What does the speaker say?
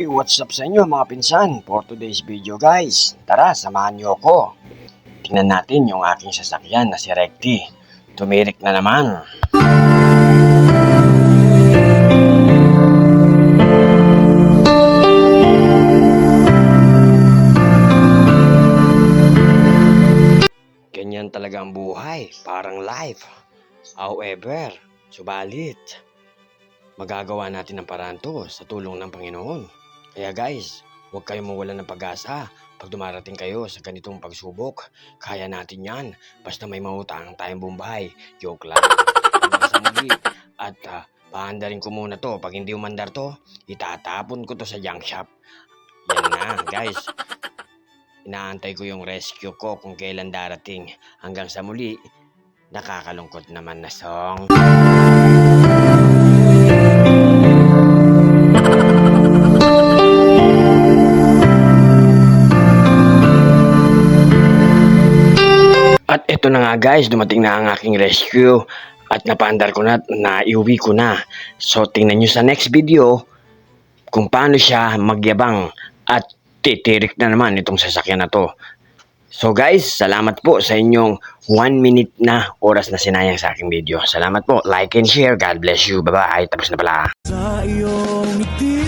What's up sa inyo mga pinsan? For today's video guys, tara samahan niyo ako. Tingnan natin yung aking sasakyan na si Recti. Tumirik na naman. Ganyan talaga ang buhay, parang life. However, subalit, magagawa natin ang paraan to sa tulong ng Panginoon. Kaya guys, huwag kayong mawalan ng pag-asa pag dumarating kayo sa ganitong pagsubok. Kaya natin yan, basta may mautang tayong bumbay. Joke lang. Hanggang sa muli. At paandarin ko muna to. Pag hindi umandar to, itatapon ko to sa junk shop. Yan na guys. Inaantay ko yung rescue ko kung kailan darating. Hanggang sa muli, nakakalungkot naman na song. At ito na nga guys, dumating na ang aking rescue at napaandar ko na, naiuwi ko na. So tingnan nyo sa next video kung paano siya magyabang at titirik na naman itong sasakyan na to. So guys, salamat po sa inyong 1 minute na oras na sinayang sa aking video. Salamat po, like and share, God bless you, bye bye, tapos na pala. Sa iyong ngiti